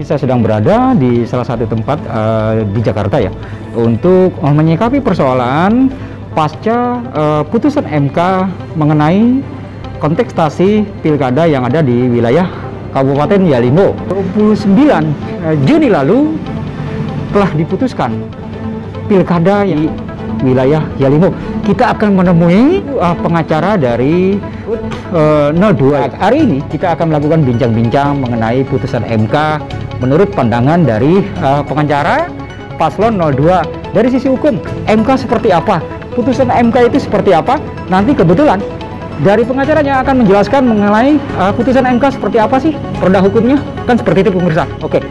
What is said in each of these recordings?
saya sedang berada di salah satu tempat di Jakarta ya, untuk menyikapi persoalan pasca putusan MK mengenai kontestasi pilkada yang ada di wilayah Kabupaten Yalimo. 29 Juni lalu telah diputuskan pilkada di wilayah Yalimo. Kita akan menemui pengacara dari 02. Hari ini kita akan melakukan bincang-bincang mengenai putusan MK menurut pandangan dari pengacara paslon 02. Dari sisi hukum, MK seperti apa? Putusan MK itu seperti apa? Nanti kebetulan dari pengacaranya akan menjelaskan mengenai putusan MK seperti apa sih produk hukumnya, kan seperti itu pemirsa. Oke,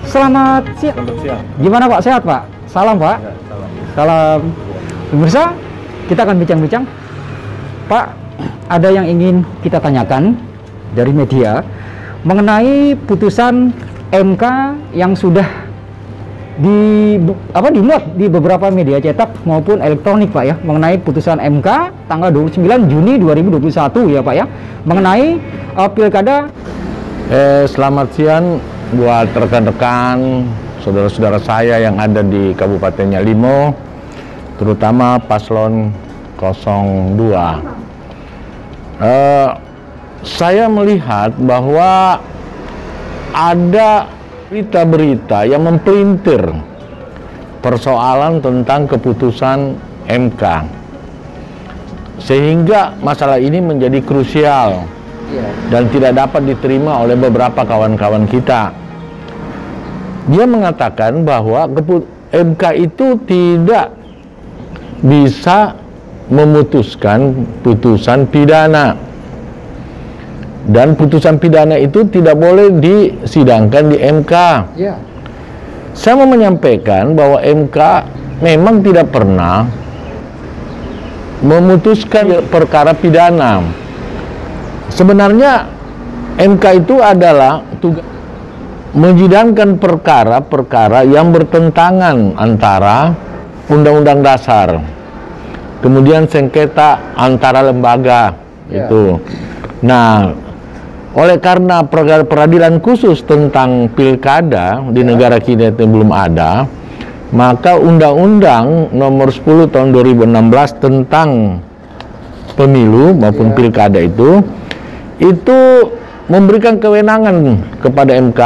selamat siang. Selamat siang. Gimana Pak, sehat Pak? Salam Pak. Ya, salam. Salam. Pemirsa, kita akan bincang-bincang. Pak, ada yang ingin kita tanyakan dari media mengenai putusan MK yang sudah dimuat di beberapa media cetak maupun elektronik Pak ya, mengenai putusan MK tanggal 29 Juni 2021 ya Pak ya, mengenai pilkada. Selamat siang buat rekan-rekan, saudara-saudara saya yang ada di Kabupaten Yalimo, terutama paslon 02. Saya melihat bahwa ada berita-berita yang mempelintir persoalan tentang keputusan MK, sehingga masalah ini menjadi krusial dan tidak dapat diterima oleh beberapa kawan-kawan kita. Dia mengatakan bahwa MK itu tidak bisa memutuskan putusan pidana, dan putusan pidana itu tidak boleh disidangkan di MK. Ya. Saya mau menyampaikan bahwa MK memang tidak pernah memutuskan perkara pidana. Sebenarnya MK itu adalah tugas menyidangkan perkara-perkara yang bertentangan antara Undang-Undang Dasar, kemudian sengketa antara lembaga. Itu. Nah, oleh karena peradilan khusus tentang pilkada di negara kita itu belum ada, maka Undang-Undang Nomor 10 Tahun 2016 tentang pemilu maupun pilkada itu memberikan kewenangan kepada MK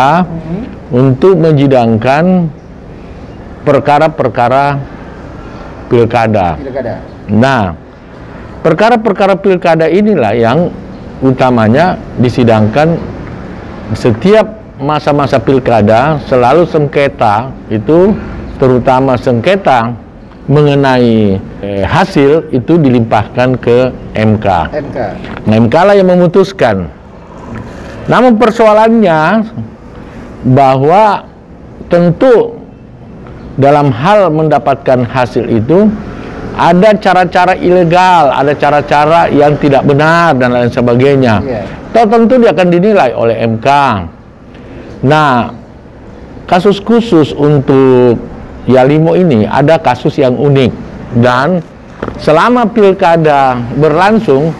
untuk menyidangkan perkara-perkara pilkada. Nah, perkara-perkara pilkada inilah yang utamanya disidangkan setiap masa-masa pilkada. Selalu sengketa itu, terutama sengketa mengenai hasil itu dilimpahkan ke MK. Nah, MK lah yang memutuskan. Namun persoalannya bahwa tentu dalam hal mendapatkan hasil itu ada cara-cara ilegal, ada cara-cara yang tidak benar dan lain sebagainya. Tentu dia akan dinilai oleh MK. Nah, kasus khusus untuk Yalimo ini ada kasus yang unik, dan selama pilkada berlangsung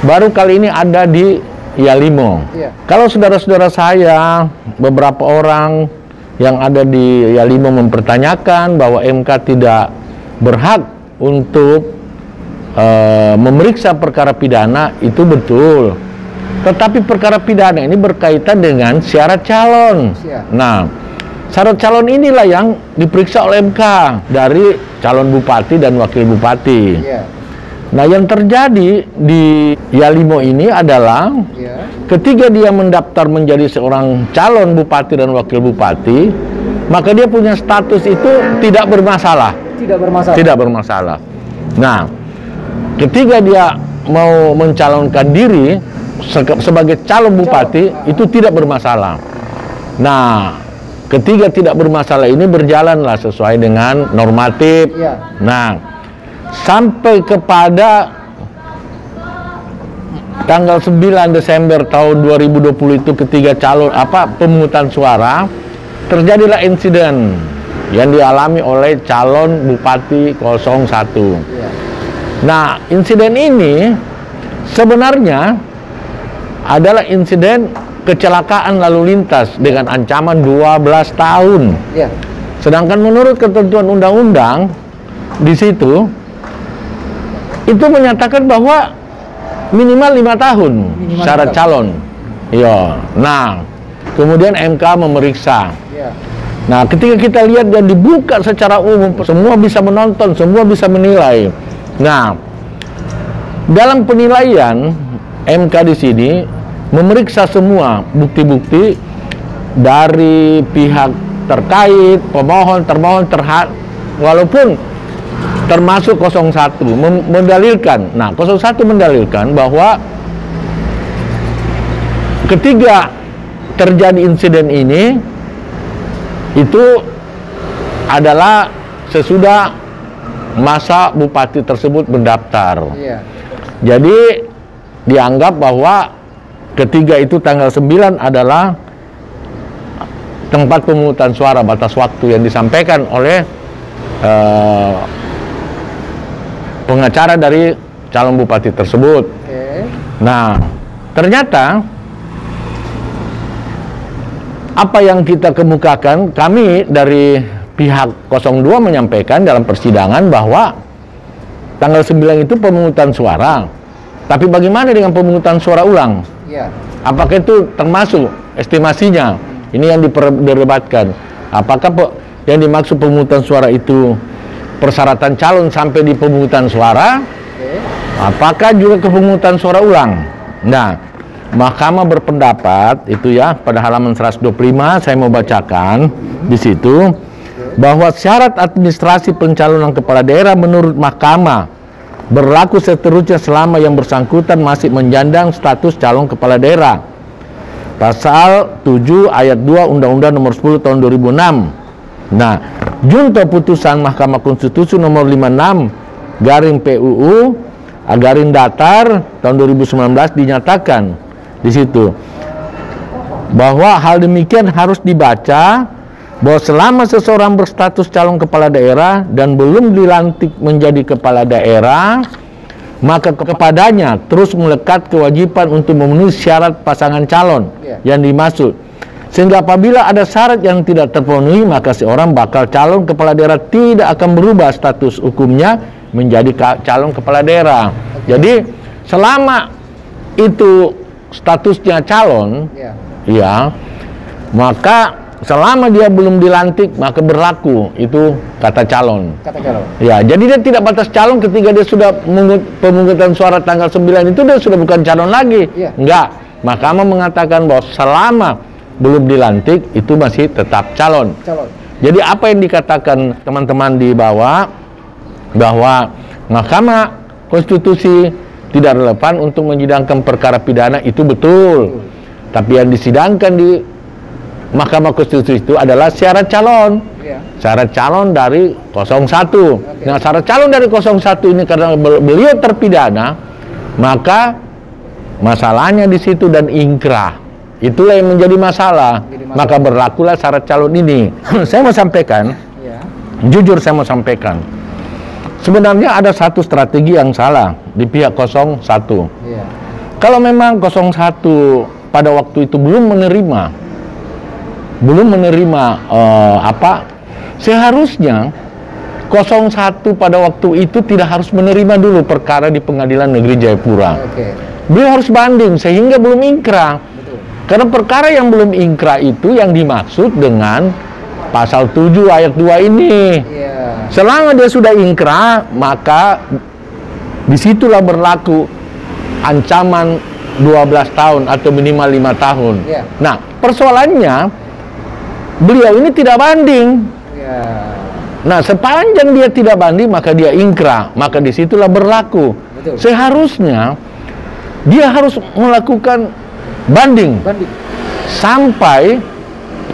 baru kali ini ada di Yalimo. Kalau saudara-saudara saya, beberapa orang yang ada di Yalimo mempertanyakan bahwa MK tidak berhak untuk memeriksa perkara pidana, itu betul. Tetapi perkara pidana ini berkaitan dengan syarat calon. Nah, syarat calon inilah yang diperiksa oleh MK dari calon bupati dan wakil bupati. Nah, yang terjadi di Yalimo ini adalah ketika dia mendaftar menjadi seorang calon bupati dan wakil bupati, maka dia punya status itu tidak bermasalah. Tidak bermasalah. Nah, ketika dia mau mencalonkan diri sebagai calon bupati, itu tidak bermasalah. Nah, ketiga tidak bermasalah ini berjalanlah sesuai dengan normatif. Nah, sampai kepada tanggal 9 Desember tahun 2020 itu, ketiga calon pemungutan suara, terjadilah insiden yang dialami oleh calon Bupati 01. Nah, insiden ini sebenarnya adalah insiden kecelakaan lalu lintas dengan ancaman 12 tahun. Ya. Sedangkan menurut ketentuan undang-undang di situ itu menyatakan bahwa minimal 5 tahun syarat calon. Iya. Nah, kemudian MK memeriksa. Ya. Nah, ketika kita lihat dan dibuka secara umum, semua bisa menonton, semua bisa menilai. Nah, dalam penilaian MK di sini memeriksa semua bukti-bukti dari pihak terkait, pemohon, termohon, walaupun termasuk 01 mendalilkan. Nah, 01 mendalilkan bahwa ketika terjadi insiden ini itu adalah sesudah masa bupati tersebut mendaftar. Iya. Jadi dianggap bahwa ketiga itu tanggal 9 adalah tempat pemungutan suara batas waktu yang disampaikan oleh pengacara dari calon bupati tersebut. Oke. Nah, ternyata apa yang kita kemukakan, kami dari pihak 02 menyampaikan dalam persidangan bahwa tanggal 9 itu pemungutan suara. Tapi bagaimana dengan pemungutan suara ulang? Iya. Apakah itu termasuk estimasinya? Ini yang diperdebatkan. Apakah yang dimaksud pemungutan suara itu persyaratan calon sampai di pemungutan suara? Oke. Apakah juga ke pemungutan suara ulang? Nah, Mahkamah berpendapat itu ya pada halaman 125 saya mau bacakan di situ bahwa syarat administrasi pencalonan kepala daerah menurut Mahkamah berlaku seterusnya selama yang bersangkutan masih menjandang status calon kepala daerah. Pasal 7 ayat 2 Undang-Undang Nomor 10 Tahun 2006. Nah, junto putusan Mahkamah Konstitusi Nomor 56 garing PUU garing datar tahun 2019 dinyatakan di situ bahwa hal demikian harus dibaca bahwa selama seseorang berstatus calon kepala daerah dan belum dilantik menjadi kepala daerah, maka kepadanya terus melekat kewajiban untuk memenuhi syarat pasangan calon yang dimaksud. Sehingga apabila ada syarat yang tidak terpenuhi, maka seorang bakal calon kepala daerah tidak akan berubah status hukumnya menjadi calon kepala daerah. Jadi selama itu statusnya calon, ya, maka selama dia belum dilantik maka berlaku itu kata calon. Kata calon. Ya, jadi dia tidak batas calon ketika dia sudah pemungutan suara tanggal 9 itu dia sudah bukan calon lagi. Enggak. Mahkamah mengatakan bahwa selama belum dilantik itu masih tetap calon. Jadi apa yang dikatakan teman-teman di bawah bahwa Mahkamah Konstitusi tidak relevan untuk menyidangkan perkara pidana itu betul. Tapi yang disidangkan di Mahkamah Konstitusi itu adalah syarat calon. Syarat calon dari 01. Nah, syarat calon dari 01 ini karena beliau terpidana, maka masalahnya di situ dan ingkrah. Itulah yang menjadi masalah. Maka berlakulah syarat calon ini. Saya mau sampaikan, jujur saya mau sampaikan. Sebenarnya ada satu strategi yang salah di pihak 01. Kalau memang 01 pada waktu itu belum menerima seharusnya 01 pada waktu itu tidak harus menerima dulu perkara di Pengadilan Negeri Jayapura. Beliau harus banding sehingga belum ingkrah. Karena perkara yang belum ingkrah itu yang dimaksud dengan pasal 7 ayat 2 ini. Selama dia sudah ingkrah, maka disitulah berlaku ancaman 12 tahun atau minimal 5 tahun. Nah, persoalannya beliau ini tidak banding. Nah, sepanjang dia tidak banding, maka dia ingkrah. Maka disitulah berlaku. Seharusnya dia harus melakukan banding sampai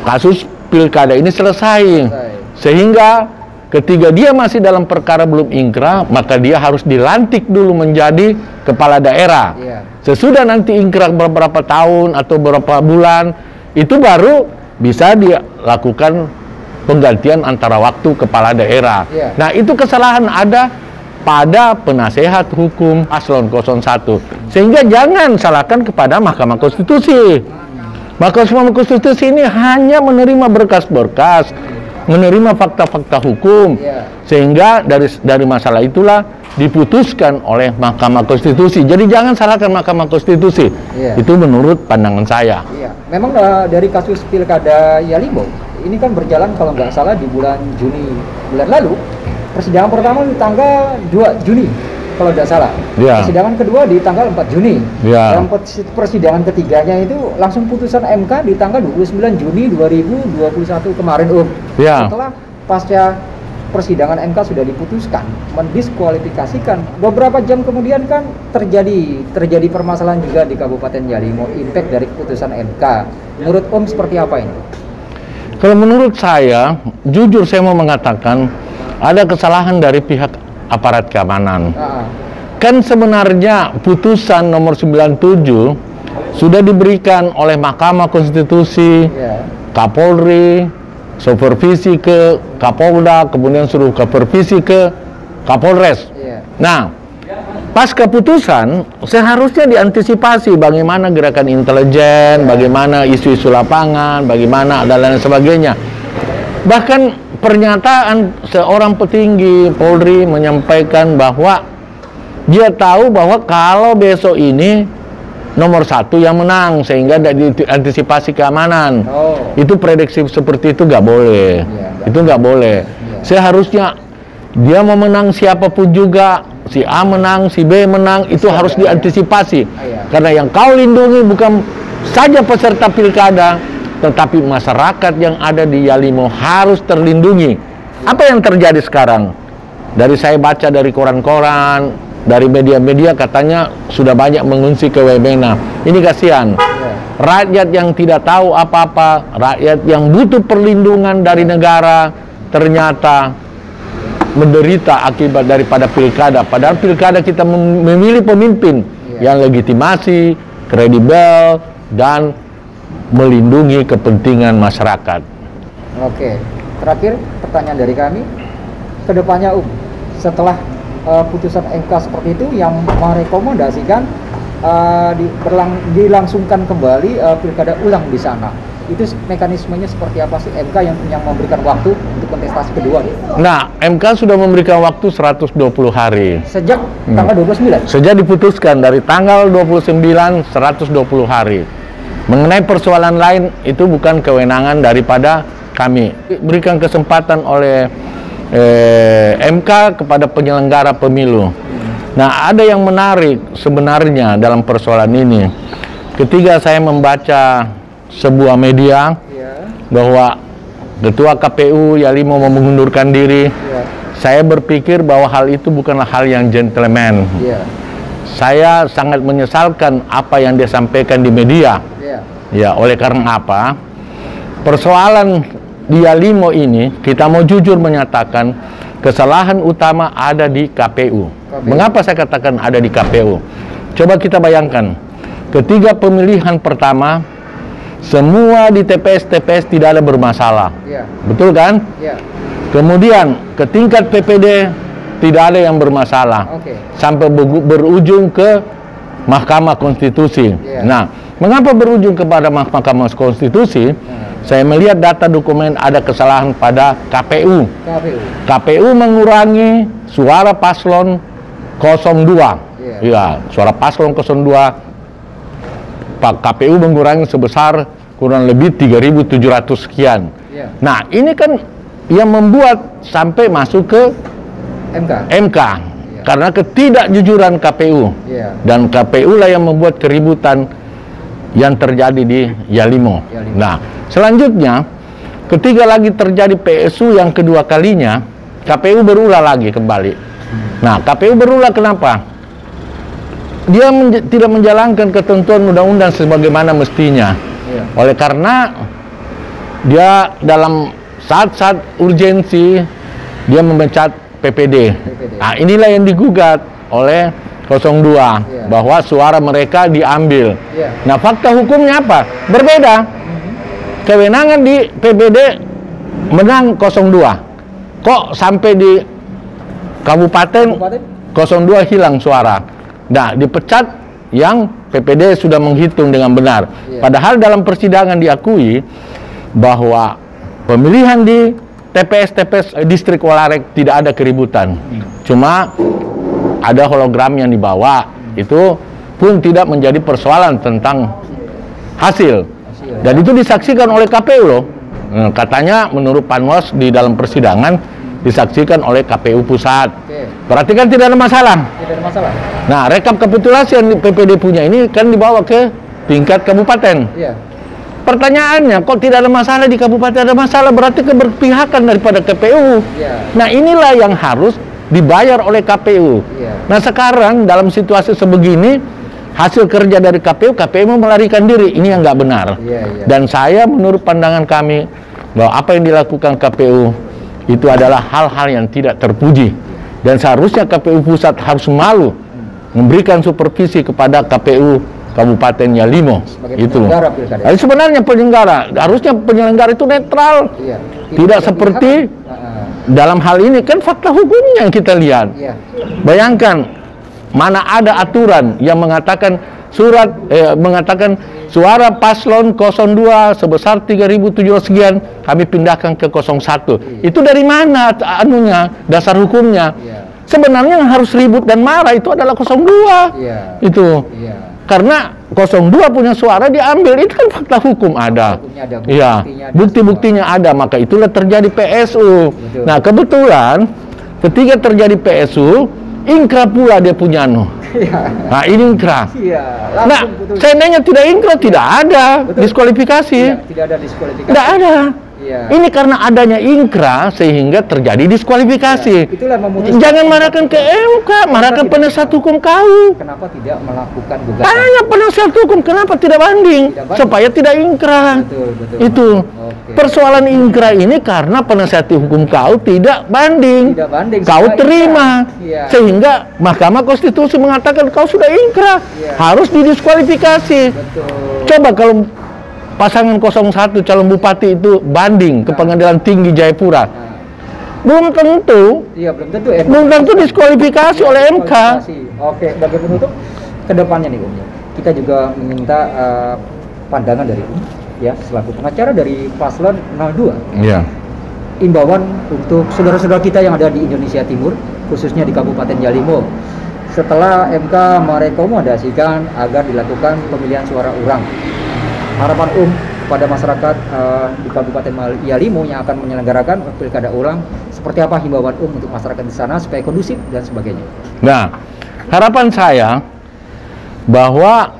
kasus pilkada ini selesai. Sehingga ketika dia masih dalam perkara belum ingkrah, maka dia harus dilantik dulu menjadi kepala daerah. Sesudah nanti ingkrah beberapa tahun atau beberapa bulan, itu baru bisa dilakukan penggantian antara waktu kepala daerah. Nah, itu kesalahan ada pada penasehat hukum paslon 01. Sehingga jangan salahkan kepada Mahkamah Konstitusi. Mahkamah Konstitusi ini hanya menerima berkas-berkas, menerima fakta-fakta hukum, sehingga dari masalah itulah diputuskan oleh Mahkamah Konstitusi. Jadi jangan salahkan Mahkamah Konstitusi. Itu menurut pandangan saya. Memang dari kasus Pilkada Yalimo ini kan berjalan kalau nggak salah di bulan Juni bulan lalu. Persidangan pertama di tanggal 2 Juni kalau tidak salah. Persidangan kedua di tanggal 4 Juni. Dan persidangan ketiganya itu langsung putusan MK di tanggal 29 Juni 2021 kemarin, Setelah pasca persidangan MK sudah diputuskan mendiskualifikasikan, beberapa jam kemudian kan terjadi permasalahan juga di Kabupaten Yalimo, impact dari putusan MK. Menurut Om seperti apa ini? Kalau menurut saya, jujur saya mau mengatakan ada kesalahan dari pihak aparat keamanan. Kan sebenarnya putusan nomor 97 sudah diberikan oleh Mahkamah Konstitusi, Kapolri, supervisi ke Kapolda, kemudian suruh supervisi ke Kapolres. Nah, pas keputusan seharusnya diantisipasi bagaimana gerakan intelijen, bagaimana isu-isu lapangan, bagaimana dan lain sebagainya. Bahkan pernyataan seorang petinggi Polri menyampaikan bahwa dia tahu bahwa kalau besok ini nomor 1 yang menang, sehingga diantisipasi keamanan. Itu prediksi seperti itu nggak boleh. Itu nggak boleh. Seharusnya dia mau menang siapapun juga, si A menang, si B menang, itu harus diantisipasi. Karena yang kau lindungi bukan saja peserta pilkada, tetapi masyarakat yang ada di Yalimo harus terlindungi. Apa yang terjadi sekarang? Dari saya baca dari koran-koran, dari media-media katanya sudah banyak mengungsi ke Wamena. Ini kasihan. Rakyat yang tidak tahu apa-apa, rakyat yang butuh perlindungan dari negara, ternyata menderita akibat daripada pilkada. Padahal pilkada kita memilih pemimpin yang legitimasi, kredibel, dan melindungi kepentingan masyarakat. Oke, terakhir pertanyaan dari kami, kedepannya setelah putusan MK seperti itu yang merekomendasikan dilangsungkan kembali pilkada ulang di sana, itu mekanismenya seperti apa sih MK yang memberikan waktu untuk kontestasi kedua? Nah, MK sudah memberikan waktu 120 hari. Sejak tanggal 29? Sejak diputuskan dari tanggal 29, 120 hari. Mengenai persoalan lain, itu bukan kewenangan daripada kami. Berikan kesempatan oleh MK kepada penyelenggara pemilu. Nah, ada yang menarik sebenarnya dalam persoalan ini. Ketika saya membaca sebuah media bahwa Ketua KPU Yalimo mau mengundurkan diri, saya berpikir bahwa hal itu bukanlah hal yang gentleman. Saya sangat menyesalkan apa yang dia sampaikan di media. Ya, oleh karena apa? Persoalan di Yalimo ini, kita mau jujur menyatakan kesalahan utama ada di KPU. Mengapa saya katakan ada di KPU? Coba kita bayangkan, ketika pemilihan pertama, semua di TPS tidak ada bermasalah. Betul kan? Kemudian ke tingkat PPD tidak ada yang bermasalah. Sampai berujung ke Mahkamah Konstitusi. Nah, mengapa berujung kepada Mahkamah Konstitusi? Saya melihat data dokumen ada kesalahan pada KPU. KPU mengurangi suara paslon 02. Ya, suara paslon 02 Pak KPU mengurangi sebesar kurang lebih 3.700 sekian. Nah, ini kan yang membuat sampai masuk ke MK. Karena ketidakjujuran KPU. Dan KPU lah yang membuat keributan yang terjadi di Yalimo. Nah, selanjutnya ketika lagi terjadi PSU yang kedua kalinya, KPU berulah lagi kembali. Nah, KPU berulah kenapa? Dia tidak menjalankan ketentuan undang-undang sebagaimana mestinya. Oleh karena dia dalam saat-saat urgensi dia memecat PPD. Nah, inilah yang digugat oleh 02 bahwa suara mereka diambil. Nah, fakta hukumnya apa? Berbeda. Kewenangan di PPD menang 02. Kok sampai di Kabupaten 02 hilang suara? Nah, dipecat yang PPD sudah menghitung dengan benar. Padahal dalam persidangan diakui bahwa pemilihan di TPS distrik Walarek tidak ada keributan. Cuma ada hologram yang dibawa, itu pun tidak menjadi persoalan tentang hasil. Dan itu disaksikan oleh KPU loh. Katanya menurut Panwas di dalam persidangan disaksikan oleh KPU pusat. Berarti kan tidak ada masalah. Tidak ada masalah. Nah, rekap kapitulasi yang PPD punya ini kan dibawa ke tingkat kabupaten. Iya. Pertanyaannya, kok tidak ada masalah di kabupaten, ada masalah, berarti keberpihakan daripada KPU. Iya. Nah, inilah yang harus dibayar oleh KPU. Iya. Nah, sekarang dalam situasi sebegini, hasil kerja dari KPU mau melarikan diri. Ini yang nggak benar. Iya. Dan saya menurut pandangan kami, bahwa apa yang dilakukan KPU itu adalah hal-hal yang tidak terpuji. Dan seharusnya KPU pusat harus malu memberikan supervisi kepada KPU Kabupaten Yalimo. Itu. Jadi sebenarnya harusnya penyelenggara itu netral. Iya. Tidak seperti dalam hal ini kan fakta hukumnya yang kita lihat. Iya. Bayangkan mana ada aturan yang mengatakan mengatakan suara paslon 02 sebesar 3.700 sekian kami pindahkan ke 01. Itu dari mana dasar hukumnya? Sebenarnya yang harus ribut dan marah itu adalah 02. Itu. Karena 02 punya suara diambil, itu kan fakta hukum ada. Iya, bukti-buktinya ada, maka itulah terjadi PSU. Betul. Nah, kebetulan ketika terjadi PSU, ingkrah pula dia punya Nah, ini ingkrah. Nah, seandainya tidak ingkrah, tidak ada diskualifikasi. Tidak ada diskualifikasi. Tidak ada. Ini karena adanya ingkrah sehingga terjadi diskualifikasi. Itulah jangan marahkan ke MK, marahkan penasihat hukum kau. Kenapa tidak melakukan gugatan? Tanya penasihat hukum kenapa tidak banding, supaya tidak ingkrah. Betul. Itu. Persoalan ingkrah ini karena penasihat hukum kau tidak banding. Kau terima. Sehingga Mahkamah Konstitusi mengatakan kau sudah ingkrah, harus didiskualifikasi. Coba kalau pasangan 01 calon bupati itu banding ke Pengadilan Tinggi Jayapura, belum tentu diskualifikasi oleh MK. Oke, sebagai penutup kedepannya nih Om, kita juga meminta pandangan dari Om ya selaku pengacara dari paslon 02. Iya. Imbauan untuk saudara-saudara kita yang ada di Indonesia Timur, khususnya di Kabupaten Yalimo, setelah MK merekomendasikan agar dilakukan pemilihan suara ulang. Harapan kepada masyarakat di Kabupaten Yalimo yang akan menyelenggarakan pilkada ulang, seperti apa himbauan untuk masyarakat di sana supaya kondusif dan sebagainya. Nah, harapan saya bahwa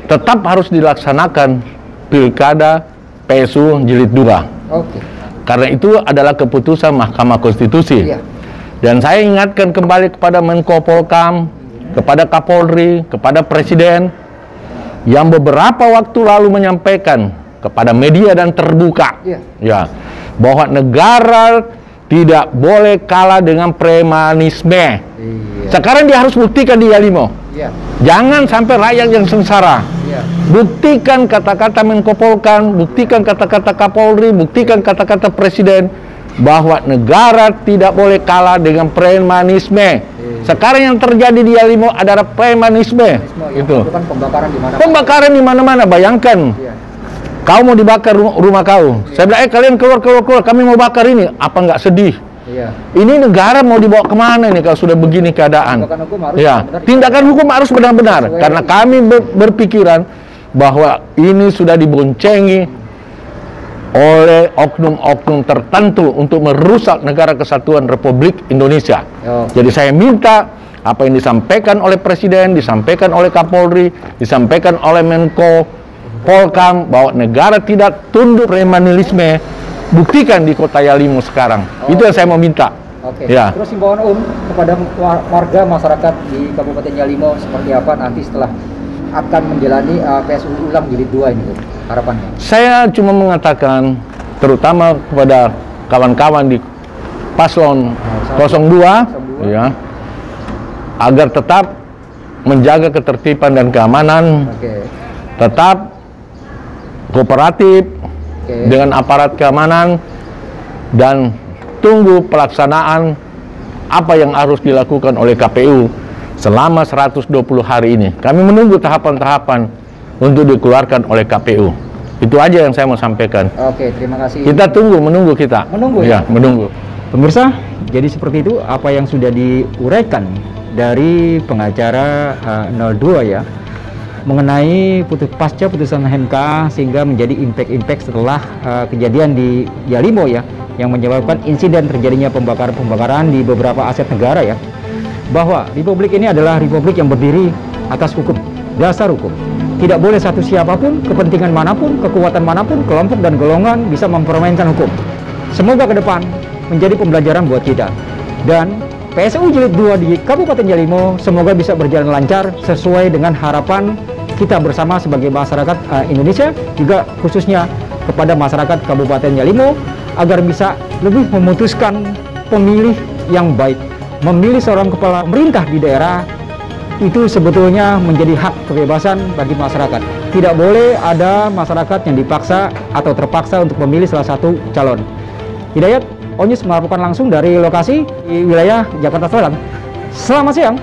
tetap harus dilaksanakan pilkada PSU jilid 2. Oke. Karena itu adalah keputusan Mahkamah Konstitusi. Iya. Dan saya ingatkan kembali kepada Menko Polkam, kepada Kapolri, kepada Presiden yang beberapa waktu lalu menyampaikan kepada media dan terbuka, bahwa negara tidak boleh kalah dengan premanisme. Sekarang dia harus buktikan di Yalimo. Jangan sampai rakyat yang sengsara. Buktikan kata-kata Menko Polkam, buktikan kata-kata Kapolri, buktikan kata-kata Presiden bahwa negara tidak boleh kalah dengan premanisme. Sekarang yang terjadi di Yalimo adalah premanisme. Itu. Pembakaran di mana-mana. Bayangkan, kau mau dibakar rumah kau. Saya bilang, kalian keluar, kami mau bakar ini. Apa nggak sedih? Ini negara mau dibawa kemana ini kalau sudah begini keadaan? Tindakan hukum harus benar-benar. Karena kami berpikiran bahwa ini sudah diboncengi oleh oknum-oknum tertentu untuk merusak negara kesatuan Republik Indonesia. Jadi saya minta apa yang disampaikan oleh Presiden, disampaikan oleh Kapolri, disampaikan oleh Menko Polkam bahwa negara tidak tunduk premanisme, buktikan di Kota Yalimo sekarang. Itu yang saya mau minta. Terus himbauan kepada warga masyarakat di Kabupaten Yalimo seperti apa nanti setelah akan menjalani PSU ulang jilid 2 ini, harapannya? Saya cuma mengatakan terutama kepada kawan-kawan di paslon 02 agar tetap menjaga ketertiban dan keamanan, tetap kooperatif dengan aparat keamanan, dan tunggu pelaksanaan apa yang harus dilakukan oleh KPU. selama 120 hari ini. Kami menunggu tahapan-tahapan untuk dikeluarkan oleh KPU. Itu aja yang saya mau sampaikan. Oke, terima kasih. Kita menunggu kita. Menunggu ya? Menunggu. Pemirsa, jadi seperti itu apa yang sudah diuraikan dari pengacara 02 ya, mengenai pasca putusan MK sehingga menjadi impact setelah kejadian di Yalimo ya, yang menyebabkan insiden terjadinya pembakaran di beberapa aset negara ya, bahwa republik ini adalah republik yang berdiri atas hukum, dasar hukum. Tidak boleh satu siapapun, kepentingan manapun, kekuatan manapun, kelompok dan golongan bisa mempermainkan hukum. Semoga ke depan menjadi pembelajaran buat kita. Dan PSU Jilid 2 di Kabupaten Yalimo semoga bisa berjalan lancar sesuai dengan harapan kita bersama sebagai masyarakat Indonesia, juga khususnya kepada masyarakat Kabupaten Yalimo, agar bisa lebih memutuskan pemilih yang baik. Memilih seorang kepala pemerintah di daerah itu sebetulnya menjadi hak kebebasan bagi masyarakat. Tidak boleh ada masyarakat yang dipaksa atau terpaksa untuk memilih salah satu calon. Hidayat, Onyus melaporkan langsung dari lokasi di wilayah Jakarta Selatan. Selamat siang.